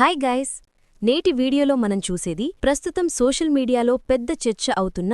Hi guys, నేటి వీడియోలో మనం చూసేది ప్రస్తుతం సోషల్ మీడియాలో పెద్ద చర్చ అవుతున్న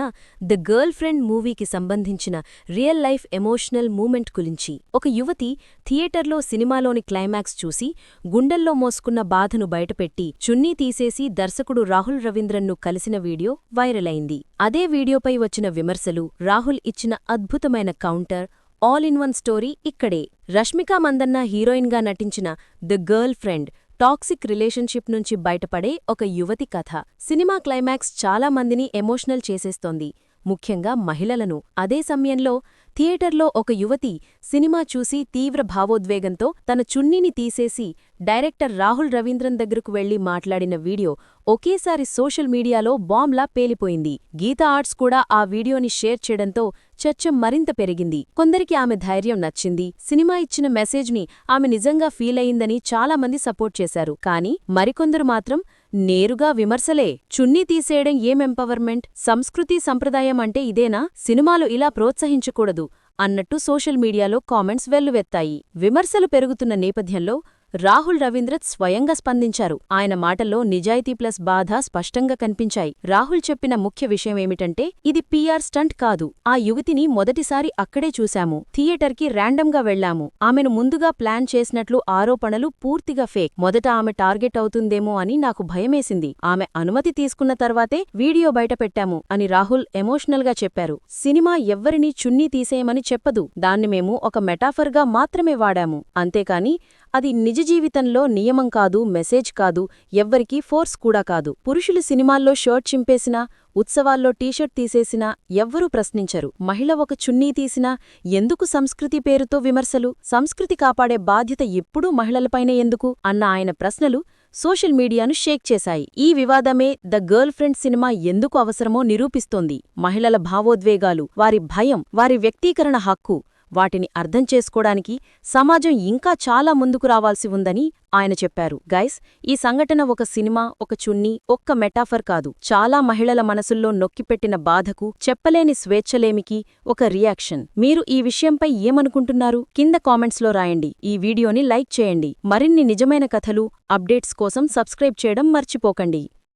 ద గర్ల్ ఫ్రెండ్ మూవీకి సంబంధించిన రియల్ లైఫ్ ఎమోషనల్ మూమెంట్ గురించి. ఒక యువతి థియేటర్లో సినిమాలోని క్లైమాక్స్ చూసి గుండెల్లో మోసుకున్న బాధను బయటపెట్టి చున్నీ తీసేసి దర్శకుడు రాహుల్ రవీంద్రన్ను కలిసిన వీడియో వైరల్ అయింది. అదే వీడియోపై వచ్చిన విమర్శలు, రాహుల్ ఇచ్చిన అద్భుతమైన counter, all in one story ఇక్కడే. రష్మికా మందన్న హీరోయిన్గా నటించిన the girl friend toxic relationship నుంచి బయటపడే ఒక యువతి కథ. సినిమా క్లైమాక్స్ చాలా మందిని ఎమోషనల్ చేసేస్తోంది, ముఖ్యంగా మహిళలను. అదే సమయంలో థియేటర్లో ఒక యువతి సినిమా చూసి తీవ్ర భావోద్వేగంతో తన చున్నీని తీసేసి డైరెక్టర్ రాహుల్ రవీంద్రన్ దగ్గరకు వెళ్లి మాట్లాడిన వీడియో ఒకేసారి సోషల్ మీడియాలో బాంబ్లా పేలిపోయింది. గీతా ఆర్ట్స్ కూడా ఆ వీడియోని షేర్ చేయడంతో చర్చ మరింత పెరిగింది. కొందరికి ఆమె ధైర్యం నచ్చింది, సినిమా ఇచ్చిన మెసేజ్ని ఆమె నిజంగా ఫీల్ అయిందని చాలామంది సపోర్ట్ చేశారు. కానీ మరికొందరు మాత్రం నేరుగా విమర్శలే. చున్నీ తీసేయడం ఏం ఎంపవర్మెంట్? సంస్కృతి సంప్రదాయం అంటే ఇదేనా? సినిమాలు ఇలా ప్రోత్సహించకూడదు అన్నట్టు సోషల్ మీడియాలో కామెంట్స్ వెల్లువెత్తాయి. విమర్శలు పెరుగుతున్న నేపథ్యంలో రాహుల్ రవీంద్రన్ స్వయంగా స్పందించారు. ఆయన మాటల్లో నిజాయితీ ప్లస్ బాధ స్పష్టంగా కనిపించాయి. రాహుల్ చెప్పిన ముఖ్య విషయమేమిటంటే, ఇది పీఆర్ స్టంట్ కాదు. ఆ యువతిని మొదటిసారి అక్కడే చూశాము. థియేటర్కి ర్యాండమ్గా వెళ్లాము. ఆమెను ముందుగా ప్లాన్ చేసినట్లు ఆరోపణలు పూర్తిగా ఫేక్. మొదట ఆమె టార్గెట్ అవుతుందేమో అని నాకు భయమేసింది. ఆమె అనుమతి తీసుకున్న తర్వాతే వీడియో బయటపెట్టాము అని రాహుల్ ఎమోషనల్గా చెప్పారు. సినిమా ఎవ్వరినీ చున్నీ తీసేయమని చెప్పదు. దాన్ని మేము ఒక మెటాఫర్గా మాత్రమే వాడాము, అంతేకాని అది నిజ జీవితంలో నియమం కాదు, మెసేజ్ కాదు, ఎవ్వరికీ ఫోర్స్ కూడా కాదు. పురుషులు సినిమాల్లో షర్ట్ చింపేసినా, ఉత్సవాల్లో టీషర్ట్ తీసేసినా ఎవ్వరూ ప్రశ్నించరు. మహిళ ఒక చున్నీ తీసినా ఎందుకు సంస్కృతి పేరుతో విమర్శలు? సంస్కృతి కాపాడే బాధ్యత ఎప్పుడూ మహిళలపైనే ఎందుకు అన్న ఆయన ప్రశ్నలు సోషల్ మీడియాను షేక్ చేశాయి. ఈ వివాదమే ద గర్ల్ ఫ్రెండ్ సినిమా ఎందుకు అవసరమో నిరూపిస్తోంది. మహిళల భావోద్వేగాలు, వారి భయం, వారి వ్యక్తీకరణ హక్కు, వాటిని అర్థం చేసుకోవడానికి సమాజం ఇంకా చాలా ముందుకు రావాల్సి ఉందని ఆయన చెప్పారు. గైస్, ఈ సంఘటన ఒక సినిమా, ఒక చున్నీ, ఒక్క మెటాఫర్ కాదు. చాలా మహిళల మనసుల్లో నొక్కిపెట్టిన బాధకు, చెప్పలేని స్వేచ్ఛలేమికి ఒక రియాక్షన్. మీరు ఈ విషయంపై ఏమనుకుంటున్నారు? కింద కామెంట్స్లో రాయండి. ఈ వీడియోని లైక్ చేయండి. మరిన్ని నిజమైన కథలు, అప్డేట్స్ కోసం సబ్స్క్రైబ్ చేయడం మర్చిపోకండి.